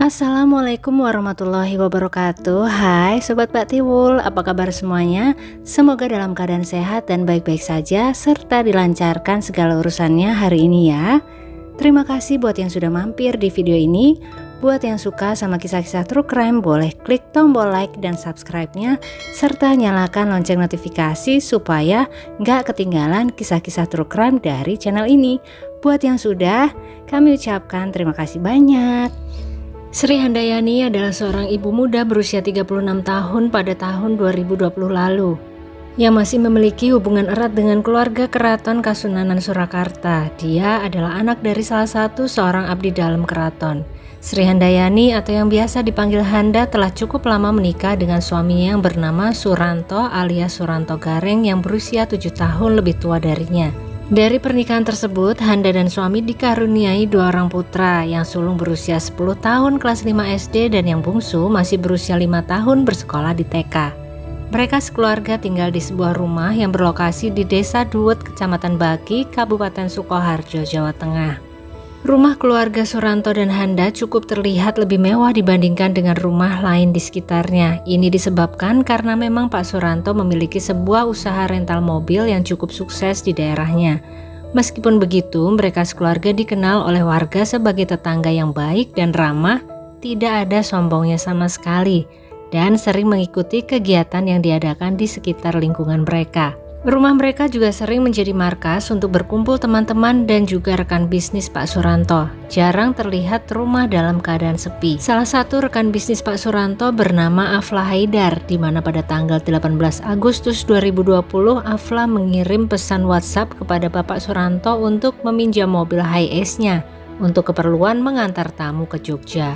Assalamualaikum warahmatullahi wabarakatuh. Hai Sobat Mbak Tiwul, apa kabar semuanya? Semoga dalam keadaan sehat dan baik-baik saja, serta dilancarkan segala urusannya hari ini ya. Terima kasih buat yang sudah mampir di video ini. Buat yang suka sama kisah-kisah true crime, boleh klik tombol like dan subscribe-nya, serta nyalakan lonceng notifikasi supaya nggak ketinggalan kisah-kisah true crime dari channel ini. Buat yang sudah, kami ucapkan terima kasih banyak. Sri Handayani adalah seorang ibu muda berusia 36 tahun pada tahun 2020 lalu yang masih memiliki hubungan erat dengan keluarga keraton Kasunanan Surakarta. Dia adalah anak dari salah satu seorang abdi dalam keraton. Sri Handayani atau yang biasa dipanggil Handa telah cukup lama menikah dengan suaminya yang bernama Suranto alias Suranto Gareng yang berusia 7 tahun lebih tua darinya. Dari pernikahan tersebut, Handa dan suami dikaruniai 2 orang putra, yang sulung berusia 10 tahun kelas 5 SD dan yang bungsu masih berusia 5 tahun bersekolah di TK. Mereka sekeluarga tinggal di sebuah rumah yang berlokasi di Desa Duwet, Kecamatan Baki, Kabupaten Sukoharjo, Jawa Tengah. Rumah keluarga Suranto dan Handa cukup terlihat lebih mewah dibandingkan dengan rumah lain di sekitarnya. Ini disebabkan karena memang Pak Suranto memiliki sebuah usaha rental mobil yang cukup sukses di daerahnya. Meskipun begitu, mereka sekeluarga dikenal oleh warga sebagai tetangga yang baik dan ramah, tidak ada sombongnya sama sekali, dan sering mengikuti kegiatan yang diadakan di sekitar lingkungan mereka. Rumah mereka juga sering menjadi markas untuk berkumpul teman-teman dan juga rekan bisnis Pak Suranto. Jarang terlihat rumah dalam keadaan sepi. Salah satu rekan bisnis Pak Suranto bernama Afla Haidar, di mana pada tanggal 18 Agustus 2020 Afla mengirim pesan WhatsApp kepada Bapak Suranto untuk meminjam mobil Hiace-nya untuk keperluan mengantar tamu ke Jogja.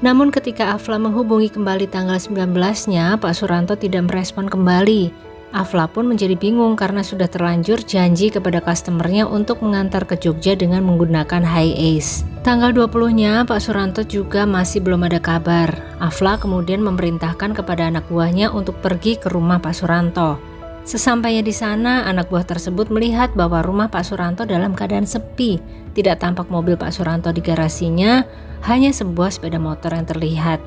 Namun ketika Afla menghubungi kembali tanggal 19-nya, Pak Suranto tidak merespon kembali. Afla pun menjadi bingung karena sudah terlanjur janji kepada customernya untuk mengantar ke Jogja dengan menggunakan Hiace. Tanggal 20-nya Pak Suranto juga masih belum ada kabar. Afla kemudian memerintahkan kepada anak buahnya untuk pergi ke rumah Pak Suranto. Sesampainya di sana, anak buah tersebut melihat bahwa rumah Pak Suranto dalam keadaan sepi. Tidak tampak mobil Pak Suranto di garasinya, hanya sebuah sepeda motor yang terlihat.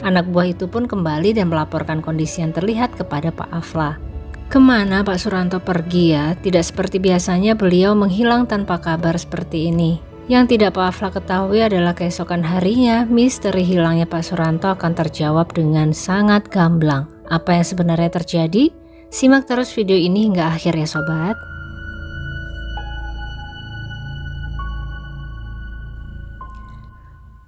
Anak buah itu pun kembali dan melaporkan kondisi yang terlihat kepada Pak Afla. Kemana Pak Suranto pergi ya? Tidak seperti biasanya beliau menghilang tanpa kabar seperti ini. Yang tidak Pak Afla ketahui adalah keesokan harinya, misteri hilangnya Pak Suranto akan terjawab dengan sangat gamblang. Apa yang sebenarnya terjadi? Simak terus video ini hingga akhir ya sobat.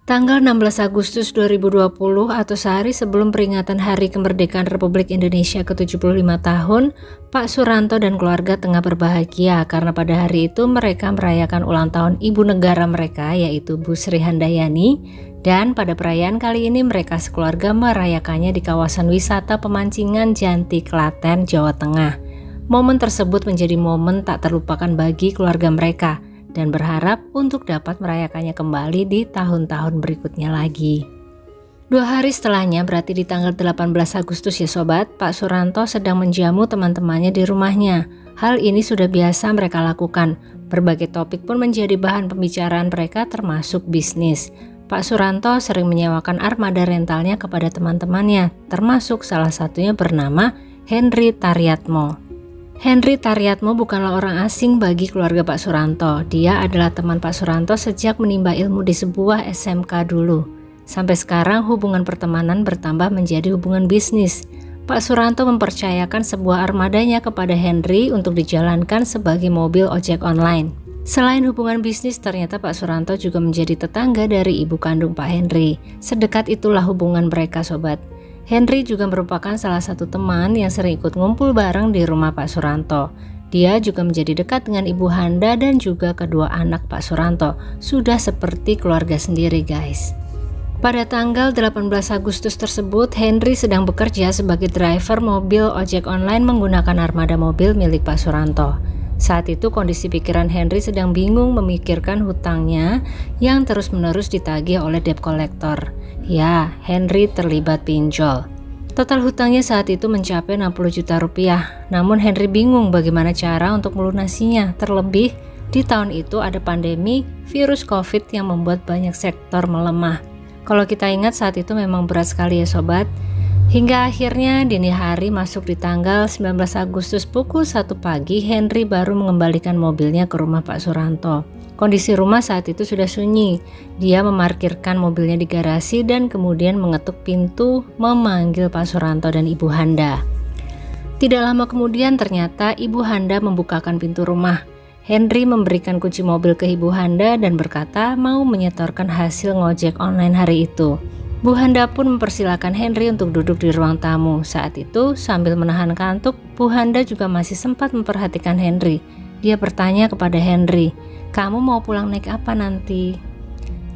Tanggal 16 Agustus 2020 atau sehari sebelum peringatan Hari Kemerdekaan Republik Indonesia ke-75 tahun, Pak Suranto dan keluarga tengah berbahagia karena pada hari itu mereka merayakan ulang tahun ibu negara mereka yaitu Bu Sri Handayani, dan pada perayaan kali ini mereka sekeluarga merayakannya di kawasan wisata pemancingan Janti, Klaten, Jawa Tengah. Momen tersebut menjadi momen tak terlupakan bagi keluarga mereka, dan berharap untuk dapat merayakannya kembali di tahun-tahun berikutnya lagi. 2 hari setelahnya, berarti di tanggal 18 Agustus ya sobat, Pak Suranto sedang menjamu teman-temannya di rumahnya. Hal ini sudah biasa mereka lakukan. Berbagai topik pun menjadi bahan pembicaraan mereka termasuk bisnis. Pak Suranto sering menyewakan armada rentalnya kepada teman-temannya, termasuk salah satunya bernama Henry Tariatmo. Henry Tariatmo bukanlah orang asing bagi keluarga Pak Suranto. Dia adalah teman Pak Suranto sejak menimba ilmu di sebuah SMK dulu. Sampai sekarang hubungan pertemanan bertambah menjadi hubungan bisnis. Pak Suranto mempercayakan sebuah armadanya kepada Henry untuk dijalankan sebagai mobil ojek online. Selain hubungan bisnis, ternyata Pak Suranto juga menjadi tetangga dari ibu kandung Pak Henry. Sedekat itulah hubungan mereka sobat. Henry juga merupakan salah satu teman yang sering ikut ngumpul bareng di rumah Pak Suranto. Dia juga menjadi dekat dengan Ibu Handa dan juga kedua anak Pak Suranto. Sudah seperti keluarga sendiri guys. Pada tanggal 18 Agustus tersebut, Henry sedang bekerja sebagai driver mobil ojek online menggunakan armada mobil milik Pak Suranto. Saat itu kondisi pikiran Henry sedang bingung memikirkan hutangnya yang terus-menerus ditagih oleh debt collector. Ya, Henry terlibat pinjol. Total hutangnya saat itu mencapai 60 juta rupiah. Namun Henry bingung bagaimana cara untuk melunasinya. Terlebih di tahun itu ada pandemi virus COVID yang membuat banyak sektor melemah. Kalau kita ingat saat itu memang berat sekali ya sobat. Hingga akhirnya dini hari masuk di tanggal 19 Agustus pukul 1 pagi, Henry baru mengembalikan mobilnya ke rumah Pak Suranto. Kondisi rumah saat itu sudah sunyi. Dia memarkirkan mobilnya di garasi dan kemudian mengetuk pintu memanggil Pak Suranto dan Ibu Handa. Tidak lama kemudian ternyata Ibu Handa membukakan pintu rumah. Henry memberikan kunci mobil ke Ibu Handa dan berkata mau menyetorkan hasil ngojek online hari itu. Bu Handa pun mempersilahkan Henry untuk duduk di ruang tamu. Saat itu sambil menahan kantuk, Bu Handa juga masih sempat memperhatikan Henry. Dia bertanya kepada Henry, "Kamu mau pulang naik apa nanti?"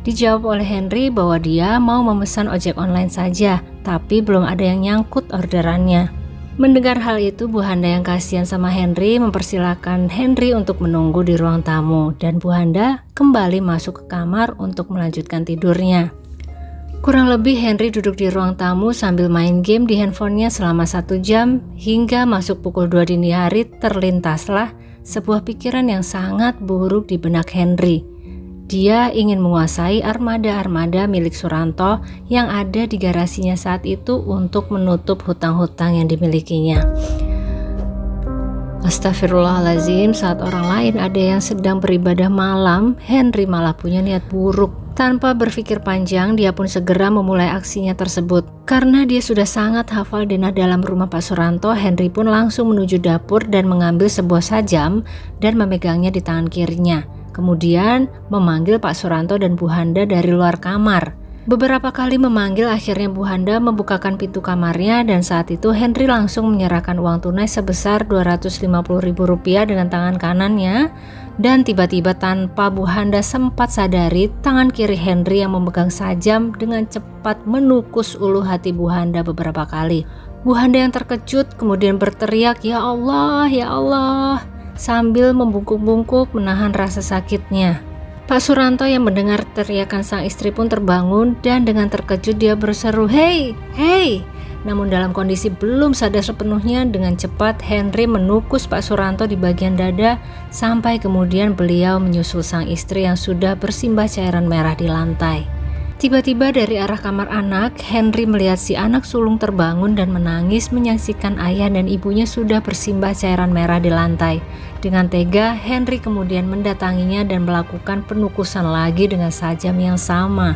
Dijawab oleh Henry bahwa dia mau memesan ojek online saja, tapi belum ada yang nyangkut orderannya. Mendengar hal itu, Bu Handa yang kasihan sama Henry mempersilahkan Henry untuk menunggu di ruang tamu dan Bu Handa kembali masuk ke kamar untuk melanjutkan tidurnya. Kurang lebih Henry duduk di ruang tamu sambil main game di handphonenya selama 1 jam hingga masuk pukul 2 dini hari terlintaslah sebuah pikiran yang sangat buruk di benak Henry. Dia ingin menguasai armada-armada milik Suranto yang ada di garasinya saat itu untuk menutup hutang-hutang yang dimilikinya. Astagfirullahaladzim, saat orang lain ada yang sedang beribadah malam, Henry malah punya niat buruk. Tanpa berpikir panjang, dia pun segera memulai aksinya tersebut. Karena dia sudah sangat hafal denah dalam rumah Pak Suranto, Henry pun langsung menuju dapur dan mengambil sebuah sajam dan memegangnya di tangan kirinya. Kemudian memanggil Pak Suranto dan Bu Handa dari luar kamar. Beberapa kali memanggil, akhirnya Bu Handa membukakan pintu kamarnya dan saat itu Henry langsung menyerahkan uang tunai sebesar Rp250.000 dengan tangan kanannya. Dan tiba-tiba tanpa Bu Handa sempat sadari, tangan kiri Henry yang memegang sajam dengan cepat menukus ulu hati Bu Handa beberapa kali. Bu Handa yang terkejut kemudian berteriak, "Ya Allah, ya Allah," sambil membungkuk-bungkuk menahan rasa sakitnya. Pak Suranto yang mendengar teriakan sang istri pun terbangun dan dengan terkejut dia berseru, "Hei, hei!" Namun dalam kondisi belum sadar sepenuhnya, dengan cepat Henry menukus Pak Suranto di bagian dada sampai kemudian beliau menyusul sang istri yang sudah bersimbah cairan merah di lantai. Tiba-tiba dari arah kamar anak, Henry melihat si anak sulung terbangun dan menangis menyaksikan ayah dan ibunya sudah bersimbah cairan merah di lantai. Dengan tega, Henry kemudian mendatanginya dan melakukan penukusan lagi dengan sajam yang sama.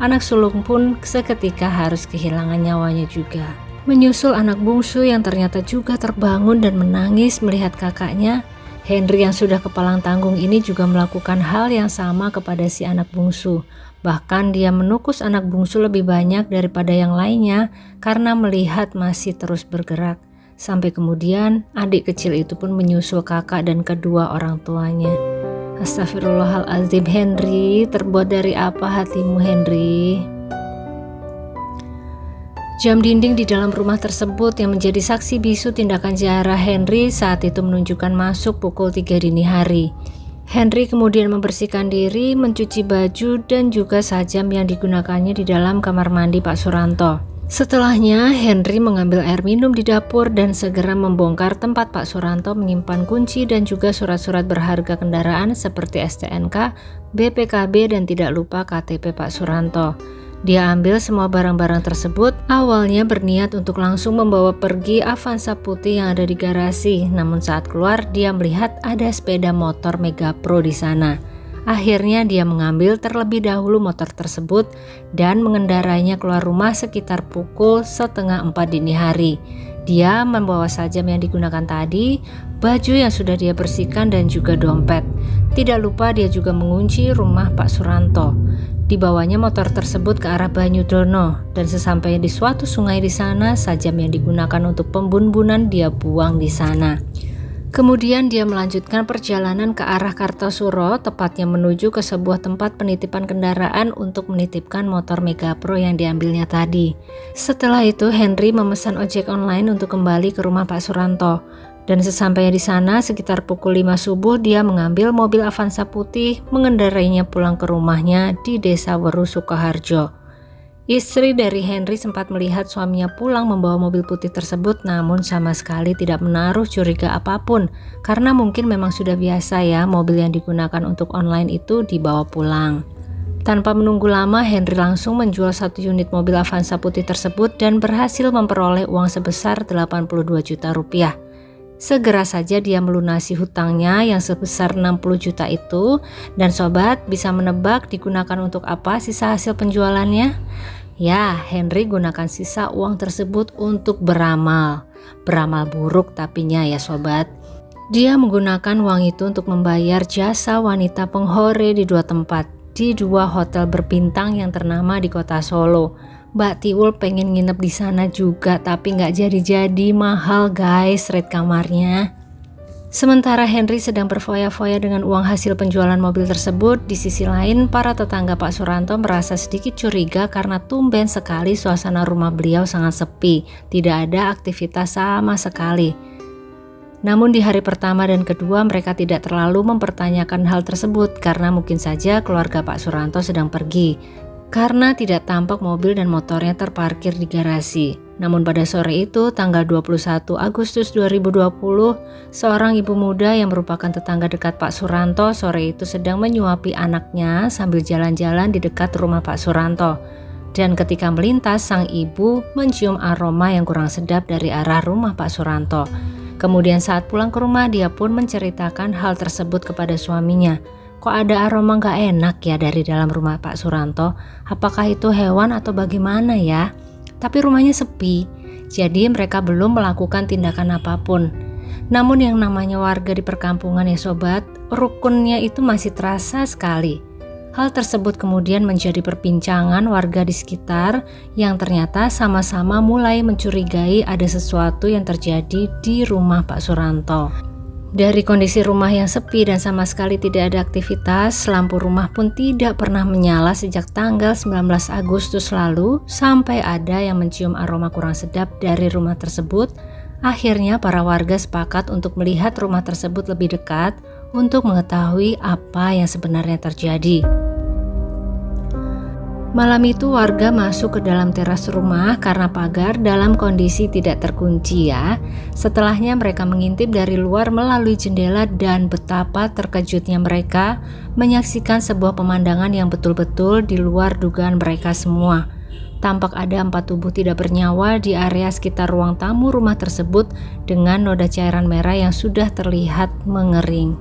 Anak sulung pun seketika harus kehilangan nyawanya juga. Menyusul anak bungsu yang ternyata juga terbangun dan menangis melihat kakaknya, Henry yang sudah kepalang tanggung ini juga melakukan hal yang sama kepada si anak bungsu. Bahkan dia menukus anak bungsu lebih banyak daripada yang lainnya karena melihat masih terus bergerak. Sampai kemudian adik kecil itu pun menyusul kakak dan kedua orang tuanya. Astagfirullahaladzim, Henry, terbuat dari apa hatimu, Henry? Jam dinding di dalam rumah tersebut yang menjadi saksi bisu tindakan jahat Henry saat itu menunjukkan masuk pukul 3 dini hari. Henry kemudian membersihkan diri, mencuci baju dan juga sajam yang digunakannya di dalam kamar mandi Pak Suranto. Setelahnya, Henry mengambil air minum di dapur dan segera membongkar tempat Pak Suranto menyimpan kunci dan juga surat-surat berharga kendaraan seperti STNK, BPKB dan tidak lupa KTP Pak Suranto. Dia ambil semua barang-barang tersebut, awalnya berniat untuk langsung membawa pergi Avanza putih yang ada di garasi. Namun saat keluar, dia melihat ada sepeda motor Mega Pro di sana. Akhirnya dia mengambil terlebih dahulu motor tersebut dan mengendarainya keluar rumah sekitar pukul 3:30 dini hari. Dia membawa sajam yang digunakan tadi, baju yang sudah dia bersihkan dan juga dompet. Tidak lupa dia juga mengunci rumah Pak Suranto. Dibawanya motor tersebut ke arah Banyudono dan sesampainya di suatu sungai di sana, sajam yang digunakan untuk pembunbunan dia buang di sana. Kemudian dia melanjutkan perjalanan ke arah Kartosuro, tepatnya menuju ke sebuah tempat penitipan kendaraan untuk menitipkan motor Mega Pro yang diambilnya tadi. Setelah itu Henry memesan ojek online untuk kembali ke rumah Pak Suranto. Dan sesampainya di sana sekitar pukul 5 subuh dia mengambil mobil Avanza putih mengendarainya pulang ke rumahnya di Desa Weru Sukoharjo. Istri dari Henry sempat melihat suaminya pulang membawa mobil putih tersebut, namun sama sekali tidak menaruh curiga apapun karena mungkin memang sudah biasa ya mobil yang digunakan untuk online itu dibawa pulang. Tanpa menunggu lama, Henry langsung menjual 1 unit mobil Avanza putih tersebut dan berhasil memperoleh uang sebesar 82 juta rupiah. Segera saja dia melunasi hutangnya yang sebesar 60 juta itu. Dan sobat, bisa menebak digunakan untuk apa sisa hasil penjualannya? Ya, Henry gunakan sisa uang tersebut untuk beramal. Beramal buruk tapinya ya sobat. Dia menggunakan uang itu untuk membayar jasa wanita penghore di 2 tempat, di 2 hotel berbintang yang ternama di kota Solo. Mbak Tiwul pengen nginep di sana juga, tapi nggak jadi-jadi, mahal guys rate kamarnya. Sementara Henry sedang berfoya-foya dengan uang hasil penjualan mobil tersebut, di sisi lain para tetangga Pak Suranto merasa sedikit curiga karena tumben sekali suasana rumah beliau sangat sepi, tidak ada aktivitas sama sekali. Namun di hari pertama dan kedua mereka tidak terlalu mempertanyakan hal tersebut karena mungkin saja keluarga Pak Suranto sedang pergi. Karena tidak tampak mobil dan motornya terparkir di garasi. Namun pada sore itu, tanggal 21 Agustus 2020, seorang ibu muda yang merupakan tetangga dekat Pak Suranto sore itu sedang menyuapi anaknya sambil jalan-jalan di dekat rumah Pak Suranto. Dan ketika melintas, sang ibu mencium aroma yang kurang sedap dari arah rumah Pak Suranto. Kemudian saat pulang ke rumah, dia pun menceritakan hal tersebut kepada suaminya. Kok ada aroma gak enak ya dari dalam rumah Pak Suranto? Apakah itu hewan atau bagaimana ya? Tapi rumahnya sepi, jadi mereka belum melakukan tindakan apapun. Namun yang namanya warga di perkampungan ya sobat, rukunnya itu masih terasa sekali. Hal tersebut kemudian menjadi perbincangan warga di sekitar yang ternyata sama-sama mulai mencurigai ada sesuatu yang terjadi di rumah Pak Suranto. Dari kondisi rumah yang sepi dan sama sekali tidak ada aktivitas, lampu rumah pun tidak pernah menyala sejak tanggal 19 Agustus lalu sampai ada yang mencium aroma kurang sedap dari rumah tersebut. Akhirnya para warga sepakat untuk melihat rumah tersebut lebih dekat untuk mengetahui apa yang sebenarnya terjadi. Malam itu warga masuk ke dalam teras rumah karena pagar dalam kondisi tidak terkunci ya. Setelahnya mereka mengintip dari luar melalui jendela dan betapa terkejutnya mereka menyaksikan sebuah pemandangan yang betul-betul di luar dugaan mereka semua. Tampak ada 4 tubuh tidak bernyawa di area sekitar ruang tamu rumah tersebut dengan noda cairan merah yang sudah terlihat mengering.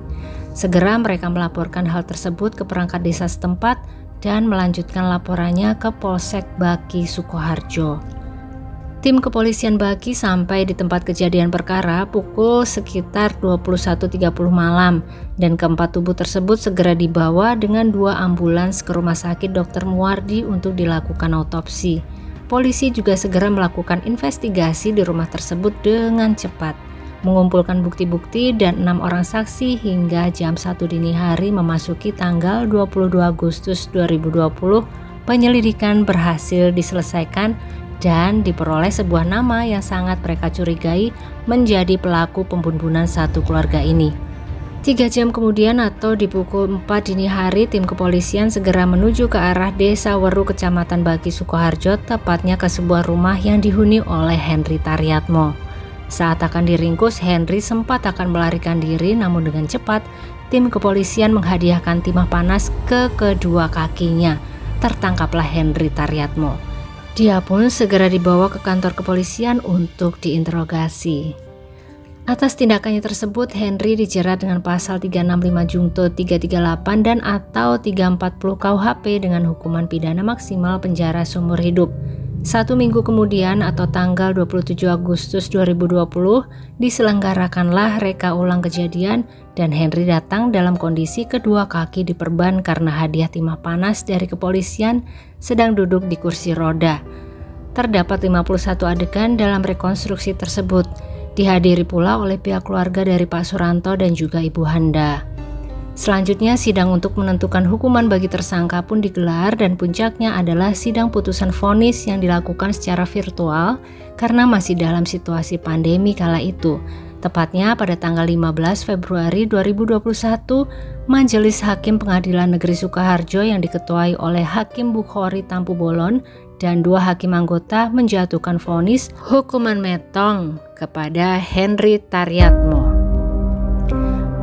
Segera mereka melaporkan hal tersebut ke perangkat desa setempat dan melanjutkan laporannya ke Polsek Baki Sukoharjo. Tim kepolisian Baki sampai di tempat kejadian perkara pukul sekitar 21.30 malam dan keempat tubuh tersebut segera dibawa dengan 2 ambulans ke Rumah Sakit Dr. Muwardi untuk dilakukan autopsi. Polisi juga segera melakukan investigasi di rumah tersebut dengan cepat, mengumpulkan bukti-bukti dan 6 orang saksi hingga jam 1 dini hari memasuki tanggal 22 Agustus 2020 penyelidikan berhasil diselesaikan dan diperoleh sebuah nama yang sangat mereka curigai menjadi pelaku pembunuhan satu keluarga ini. 3 jam kemudian atau di pukul 4 dini hari tim kepolisian segera menuju ke arah Desa Weru Kecamatan Baki Sukoharjo, tepatnya ke sebuah rumah yang dihuni oleh Henry Taryatmo. Saat akan diringkus, Henry sempat akan melarikan diri, namun dengan cepat tim kepolisian menghadiahkan timah panas ke kedua kakinya. Tertangkaplah Henry Taryatmo. Dia pun segera dibawa ke kantor kepolisian untuk diinterogasi. Atas tindakannya tersebut, Henry dijerat dengan pasal 365 Jungto 338 dan atau 340 KUHP dengan hukuman pidana maksimal penjara seumur hidup. 1 minggu kemudian atau tanggal 27 Agustus 2020 diselenggarakanlah reka ulang kejadian dan Henry datang dalam kondisi kedua kaki diperban karena hadiah timah panas dari kepolisian sedang duduk di kursi roda. Terdapat 51 adegan dalam rekonstruksi tersebut, dihadiri pula oleh pihak keluarga dari Pak Suranto dan juga Ibu Handa. Selanjutnya sidang untuk menentukan hukuman bagi tersangka pun digelar dan puncaknya adalah sidang putusan vonis yang dilakukan secara virtual karena masih dalam situasi pandemi kala itu. Tepatnya pada tanggal 15 Februari 2021, Majelis Hakim Pengadilan Negeri Sukoharjo yang diketuai oleh Hakim Bukhori Tampu Bolon dan 2 hakim anggota menjatuhkan vonis hukuman metong kepada Henry Taryatmo.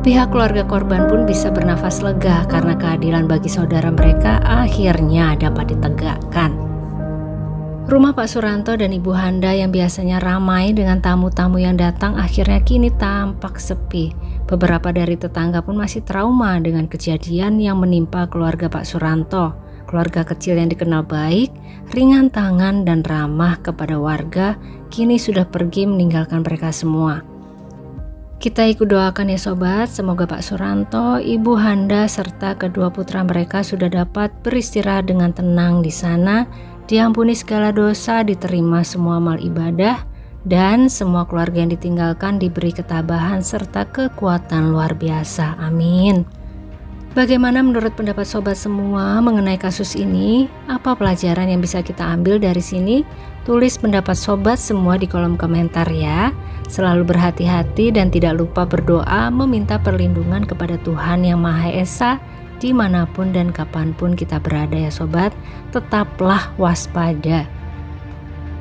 Pihak keluarga korban pun bisa bernafas lega karena keadilan bagi saudara mereka akhirnya dapat ditegakkan. Rumah Pak Suranto dan Ibu Handa yang biasanya ramai dengan tamu-tamu yang datang akhirnya kini tampak sepi. Beberapa dari tetangga pun masih trauma dengan kejadian yang menimpa keluarga Pak Suranto. Keluarga kecil yang dikenal baik, ringan tangan dan ramah kepada warga, kini sudah pergi meninggalkan mereka semua. Kita ikut doakan ya sobat, semoga Pak Suranto, Ibu Handa serta kedua putra mereka sudah dapat beristirahat dengan tenang di sana, diampuni segala dosa, diterima semua amal ibadah, dan semua keluarga yang ditinggalkan diberi ketabahan serta kekuatan luar biasa. Amin. Bagaimana menurut pendapat sobat semua mengenai kasus ini? Apa pelajaran yang bisa kita ambil dari sini? Tulis pendapat sobat semua di kolom komentar ya. Selalu berhati-hati dan tidak lupa berdoa meminta perlindungan kepada Tuhan Yang Maha Esa dimanapun dan kapanpun kita berada ya sobat. Tetaplah waspada.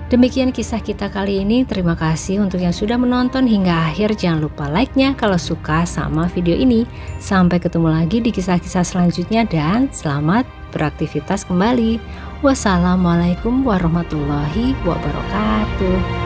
Demikian kisah kita kali ini. Terima kasih untuk yang sudah menonton hingga akhir. Jangan lupa like-nya kalau suka sama video ini. Sampai ketemu lagi di kisah-kisah selanjutnya dan selamat beraktivitas kembali. Wassalamualaikum warahmatullahi wabarakatuh.